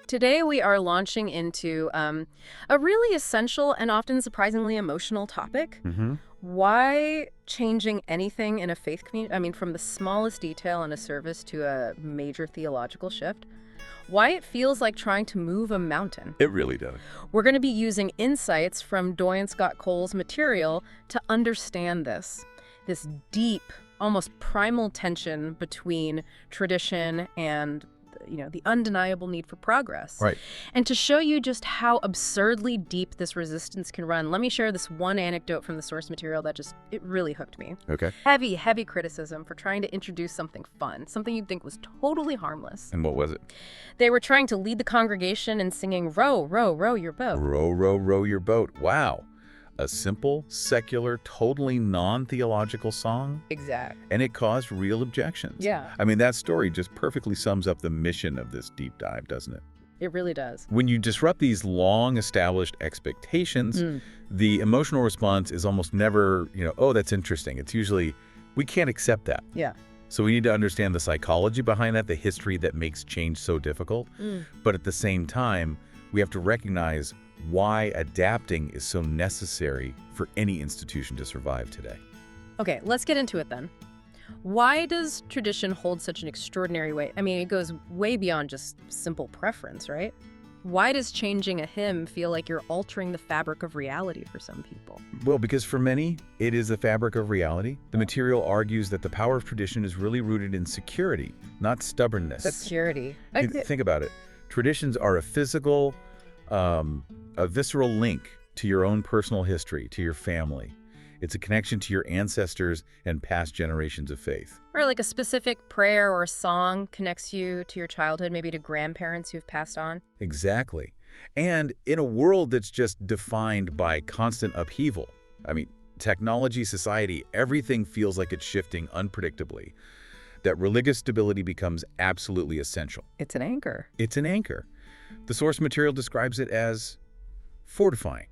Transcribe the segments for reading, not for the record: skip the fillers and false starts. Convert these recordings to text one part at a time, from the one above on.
Today we are launching into a really essential and often surprisingly emotional topic. hmm Why changing anything in a faith community, I mean, from the smallest detail in a service to a major theological shift, why it feels like trying to move a mountain. It really does. We're going to be using insights from Doyen Scott Cole's material to understand this deep, almost primal tension between tradition and the undeniable need for progress. Right. And to show you just how absurdly deep this resistance can run, let me share this one anecdote from the source material that it really hooked me. Okay. Heavy criticism for trying to introduce something fun, something you'd think was totally harmless. And what was it? They were trying to lead the congregation in singing, "Row, row, row your boat." Row, row, row your boat. Wow. A simple, secular, totally non-theological song, Exact. and it caused real objections. Yeah, I mean, that story just perfectly sums up the mission of this deep dive, doesn't it? it really does. When you disrupt these long-established expectations, the emotional response is almost never, oh, that's interesting. It's usually, we can't accept that. Yeah. So we need to understand the psychology behind that, the history that makes change so difficult. But at the same time, we have to recognize why adapting is so necessary for any institution to survive today. Okay, let's get into it then. Why does tradition hold such an extraordinary weight? I mean, it goes way beyond just simple preference, right? Why does changing a hymn feel like you're altering the fabric of reality for some people? Well, because for many, it is the fabric of reality. The material argues that the power of tradition is really rooted in security, not stubbornness. Security. Think about it. Traditions are a physical, a visceral link to your own personal history, to your family. It's a connection to your ancestors and past generations of faith. Or like a specific prayer or song connects you to your childhood, maybe to grandparents who've passed on. Exactly. And in a world that's just defined by constant upheaval, I mean, technology, society, everything feels like it's shifting unpredictably, that religious stability becomes absolutely essential. It's an anchor. It's an anchor. The source material describes it as fortifying.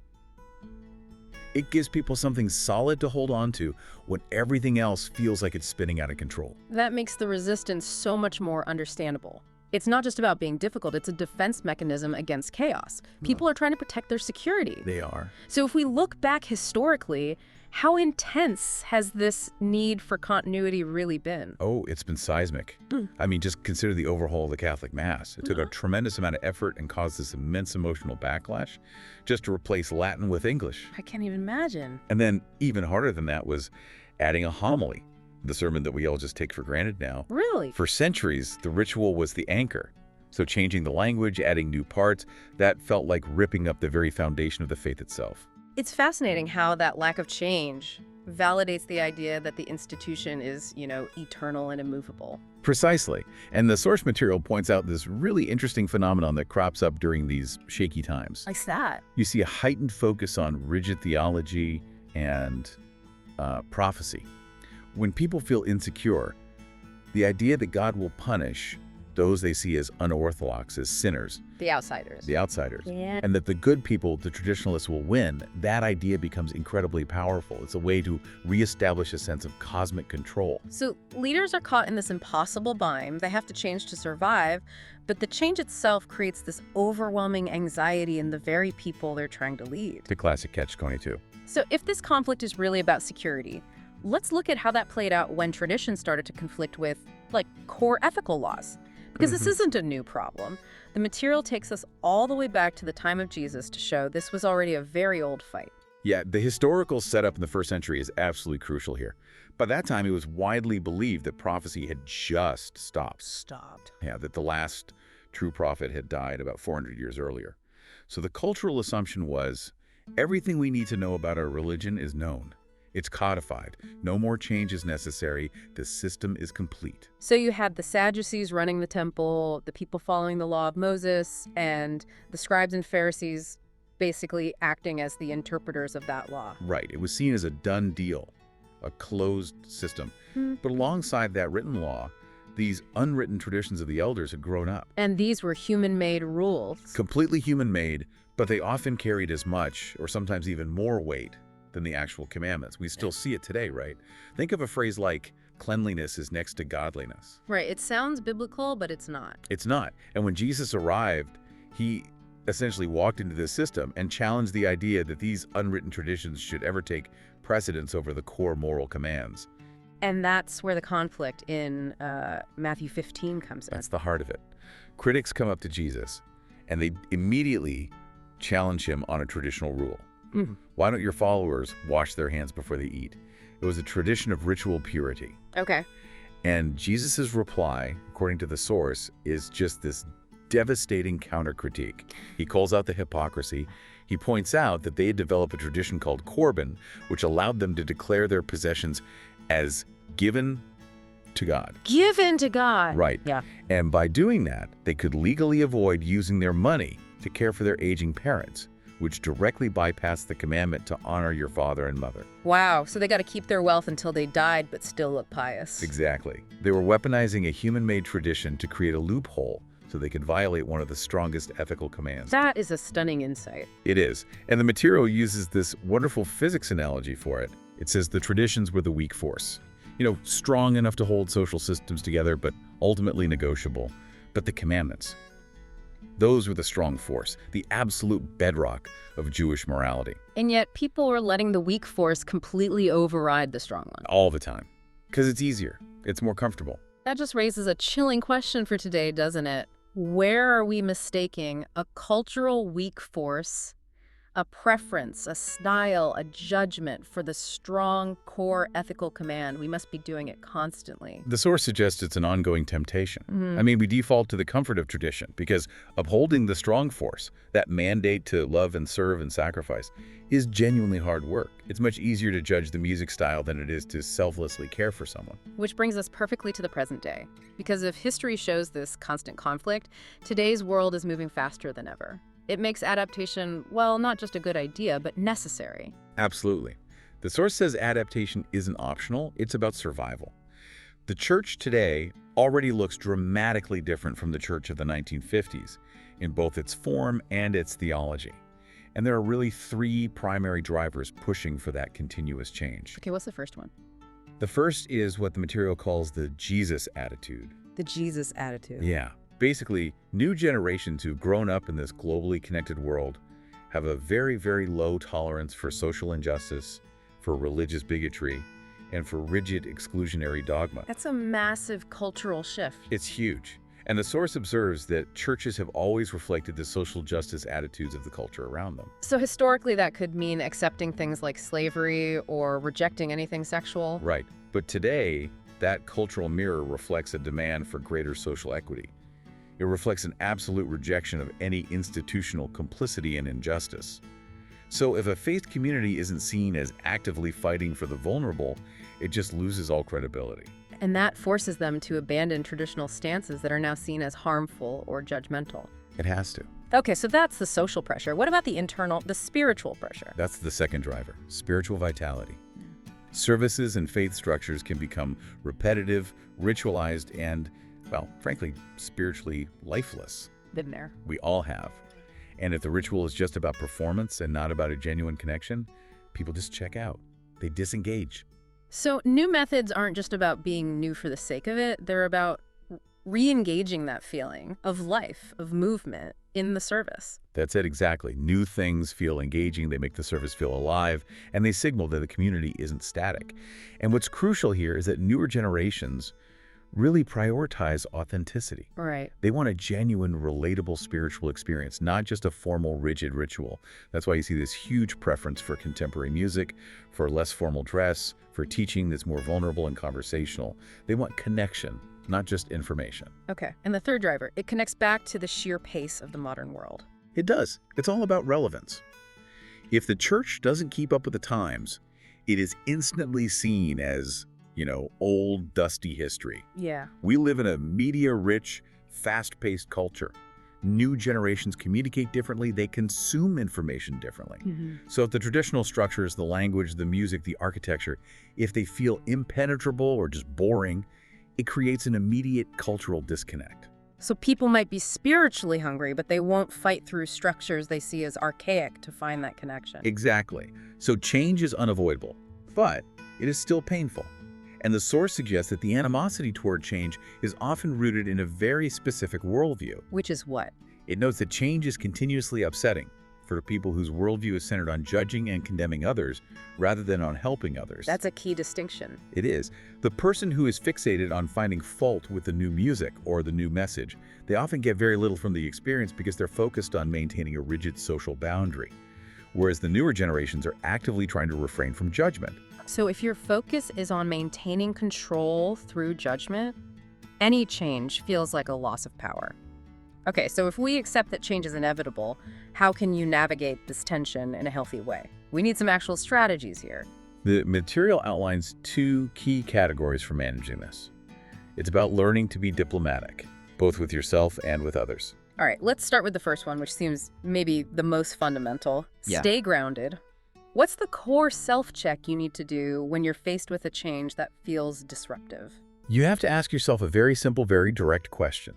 It gives people something solid to hold on to when everything else feels like it's spinning out of control. That makes the resistance so much more understandable. It's not just about being difficult, it's a defense mechanism against chaos. People are trying to protect their security. They are. So if we look back historically, how intense has this need for continuity really been? Oh, it's been seismic. I mean, just consider the overhaul of the Catholic Mass. It took a tremendous amount of effort and caused this immense emotional backlash just to replace Latin with English. I can't even imagine. And then even harder than that was adding a homily, the sermon that we all just take for granted now. Really? For centuries, the ritual was the anchor. So changing the language, adding new parts, that felt like ripping up the very foundation of the faith itself. It's fascinating how that lack of change validates the idea that the institution is, eternal and immovable. Precisely. And the source material points out this really interesting phenomenon that crops up during these shaky times. Like that. You see a heightened focus on rigid theology and prophecy. When people feel insecure, the idea that God will punish those they see as unorthodox, as sinners, The outsiders. the outsiders, Yeah. and that the good people, the traditionalists, will win, that idea becomes incredibly powerful. It's a way to reestablish a sense of cosmic control. So leaders are caught in this impossible bind. They have to change to survive, but the change itself creates this overwhelming anxiety in the very people they're trying to lead. The classic catch-22. So if this conflict is really about security, let's look at how that played out when tradition started to conflict with, core ethical laws. Because this isn't a new problem. The material takes us all the way back to the time of Jesus to show this was already a very old fight. Yeah, the historical setup in the first century is absolutely crucial here. By that time, it was widely believed that prophecy had just stopped. Yeah, that the last true prophet had died about 400 years earlier. So the cultural assumption was, everything we need to know about our religion is known. It's codified. No more change is necessary. The system is complete. So you had the Sadducees running the temple, the people following the law of Moses, and the scribes and Pharisees basically acting as the interpreters of that law. Right. It was seen as a done deal, a closed system. But alongside that written law, these unwritten traditions of the elders had grown up. And these were human-made rules. Completely human-made, but they often carried as much, or sometimes even more weight than the actual commandments. We still see it today, right? Think of a phrase like, cleanliness is next to godliness. Right. It sounds biblical, but it's not. It's not. And when Jesus arrived, He essentially walked into this system and challenged the idea that these unwritten traditions should ever take precedence over the core moral commands. And that's where the conflict in Matthew 15 comes in. That's the heart of it. Critics come up to Jesus, and they immediately challenge him on a traditional rule. Why don't your followers wash their hands before they eat? It was a tradition of ritual purity. Okay. And Jesus' reply, according to the source, is just this devastating counter-critique. He calls out the hypocrisy. He points out that they had developed a tradition called Corban, which allowed them to declare their possessions as given to God. Given to God. Right. Yeah. And by doing that, they could legally avoid using their money to care for their aging parents, which directly bypassed the commandment to honor your father and mother. Wow. So they got to keep their wealth until they died, but still look pious. Exactly. They were weaponizing a human-made tradition to create a loophole so they could violate one of the strongest ethical commands. That is a stunning insight. It is. And the material uses this wonderful physics analogy for it. It says the traditions were the weak force. You know, strong enough to hold social systems together, but ultimately negotiable. But the commandments, those were the strong force, the absolute bedrock of Jewish morality. And yet people were letting the weak force completely override the strong one. All the time. Because it's easier. It's more comfortable. That just raises a chilling question for today, doesn't it? Where are we mistaking a cultural weak force, a preference, a style, a judgment for the strong core ethical command? We must be doing it constantly. The source suggests it's an ongoing temptation. I mean, we default to the comfort of tradition because upholding the strong force, that mandate to love and serve and sacrifice, is genuinely hard work. It's much easier to judge the music style than it is to selflessly care for someone. Which brings us perfectly to the present day. Because if history shows this constant conflict, today's world is moving faster than ever. It makes adaptation, well, not just a good idea, but necessary. Absolutely. The source says adaptation isn't optional, it's about survival. The church today already looks dramatically different from the church of the 1950s in both its form and its theology. And there are really three primary drivers pushing for that continuous change. Okay, what's the first one? The first is what the material calls the Jesus attitude. The Jesus attitude. Yeah. Basically, new generations who've grown up in this globally connected world have a very, very low tolerance for social injustice, for religious bigotry, and for rigid exclusionary dogma. That's a massive cultural shift. It's huge. And the source observes that churches have always reflected the social justice attitudes of the culture around them. So historically, that could mean accepting things like slavery or rejecting anything sexual. Right. But today, that cultural mirror reflects a demand for greater social equity. It reflects an absolute rejection of any institutional complicity and injustice. So if a faith community isn't seen as actively fighting for the vulnerable, it just loses all credibility. And that forces them to abandon traditional stances that are now seen as harmful or judgmental. It has to. Okay, so that's the social pressure. What about the internal, the spiritual pressure? That's the second driver, spiritual vitality. Services and faith structures can become repetitive, ritualized, and, well, frankly, spiritually lifeless. Been there. We all have. And if the ritual is just about performance and not about a genuine connection, people just check out. They disengage. So new methods aren't just about being new for the sake of it. They're about re-engaging that feeling of life, of movement in the service. That's it, exactly. New things feel engaging, they make the service feel alive, and they signal that the community isn't static. And what's crucial here is that newer generations really prioritize authenticity. Right. They want a genuine, relatable spiritual experience, not just a formal, rigid ritual. That's why you see this huge preference for contemporary music, for less formal dress, for teaching that's more vulnerable and conversational. They want connection, not just information. Okay. And the third driver, it connects back to the sheer pace of the modern world. It does. It's all about relevance. If the church doesn't keep up with the times, it is instantly seen as, old, dusty history. Yeah. We live in a media-rich, fast-paced culture. New generations communicate differently, they consume information differently. So if the traditional structures, the language, the music, the architecture, if they feel impenetrable or just boring, it creates an immediate cultural disconnect. So people might be spiritually hungry, but they won't fight through structures they see as archaic to find that connection. Exactly. So change is unavoidable, but it is still painful. And the source suggests that the animosity toward change is often rooted in a very specific worldview. Which is what? It notes that change is continuously upsetting for people whose worldview is centered on judging and condemning others rather than on helping others. That's a key distinction. It is. The person who is fixated on finding fault with the new music or the new message, they often get very little from the experience because they're focused on maintaining a rigid social boundary, whereas the newer generations are actively trying to refrain from judgment. So if your focus is on maintaining control through judgment, any change feels like a loss of power. Okay, so if we accept that change is inevitable, how can you navigate this tension in a healthy way? We need some actual strategies here. The material outlines 2 key categories for managing this. It's about learning to be diplomatic, both with yourself and with others. All right, let's start with the first one, which seems maybe the most fundamental. Yeah. Stay grounded. What's the core self-check you need to do when you're faced with a change that feels disruptive? You have to ask yourself a very simple, very direct question.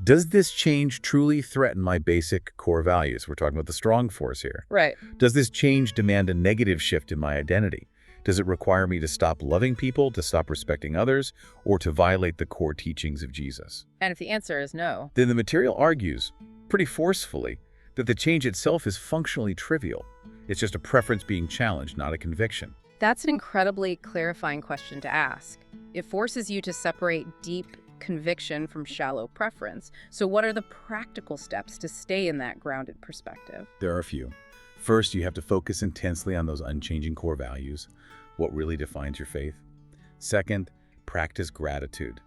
Does this change truly threaten my basic core values? We're talking about the strong force here. Right. Does this change demand a negative shift in my identity? Does it require me to stop loving people, to stop respecting others, or to violate the core teachings of Jesus? And if the answer is no, Then the material argues, pretty forcefully, that the change itself is functionally trivial. It's just a preference being challenged, not a conviction. that's an incredibly clarifying question to ask. It forces you to separate deep conviction from shallow preference. So what are the practical steps to stay in that grounded perspective? There are a few. First, you have to focus intensely on those unchanging core values, what really defines your faith. Second, practice gratitude.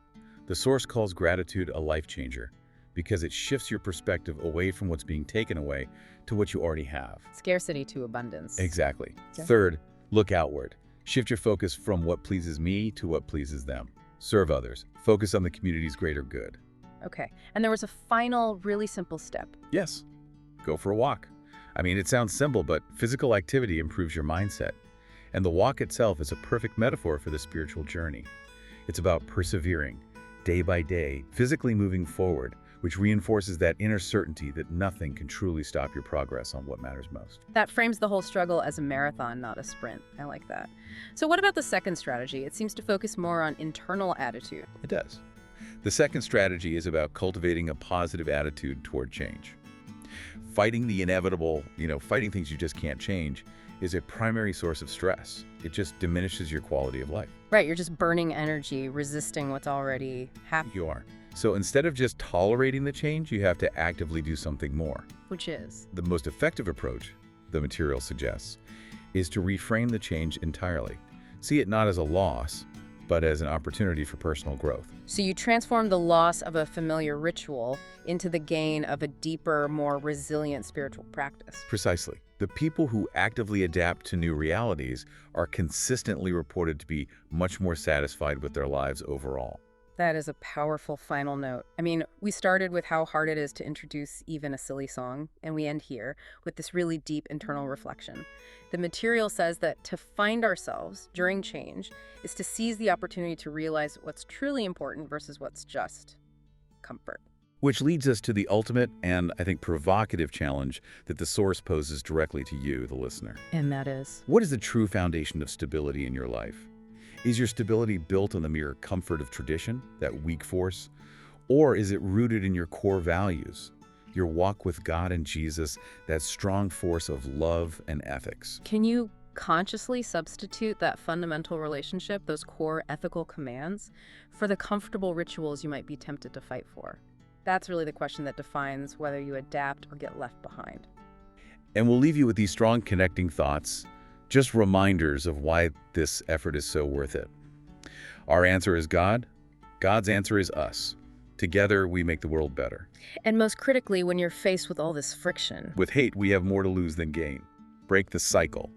The source calls gratitude a life changer because it shifts your perspective away from what's being taken away to what you already have. Scarcity to abundance. Exactly. Yeah. Third, look outward. Shift your focus from what pleases me to what pleases them. Serve others. Focus on the community's greater good. Okay. And there was a final, really simple step. Yes, go for a walk. I mean, it sounds simple, but physical activity improves your mindset. And the walk itself is a perfect metaphor for the spiritual journey. It's about persevering, day by day, physically moving forward, which reinforces that inner certainty that nothing can truly stop your progress on what matters most. That frames the whole struggle as a marathon, not a sprint. I like that. So what about the second strategy? It seems to focus more on internal attitude. It does. The second strategy is about cultivating a positive attitude toward change. Fighting the inevitable, fighting things you just can't change, is a primary source of stress. It just diminishes your quality of life. Right, you're just burning energy, resisting what's already happening. You are. So instead of just tolerating the change, you have to actively do something more. Which is? The most effective approach, the material suggests, is to reframe the change entirely. See it not as a loss, but as an opportunity for personal growth. So you transform the loss of a familiar ritual into the gain of a deeper, more resilient spiritual practice. Precisely. The people who actively adapt to new realities are consistently reported to be much more satisfied with their lives overall. That is a powerful final note. I mean, we started with how hard it is to introduce even a silly song, and we end here with this really deep internal reflection. The material says that to find ourselves during change is to seize the opportunity to realize what's truly important versus what's just comfort. Which leads us to the ultimate and, I think, provocative challenge that the source poses directly to you, the listener. And that is? What is the true foundation of stability in your life? Is your stability built on the mere comfort of tradition, that weak force? Or is it rooted in your core values, your walk with God and Jesus, that strong force of love and ethics? Can you consciously substitute that fundamental relationship, those core ethical commands, for the comfortable rituals you might be tempted to fight for? That's really the question that defines whether you adapt or get left behind. And we'll leave you with these strong connecting thoughts, just reminders of why this effort is so worth it. Our answer is God. God's answer is us. Together, we make the world better. And most critically, when you're faced with all this friction, With hate, we have more to lose than gain. Break the cycle.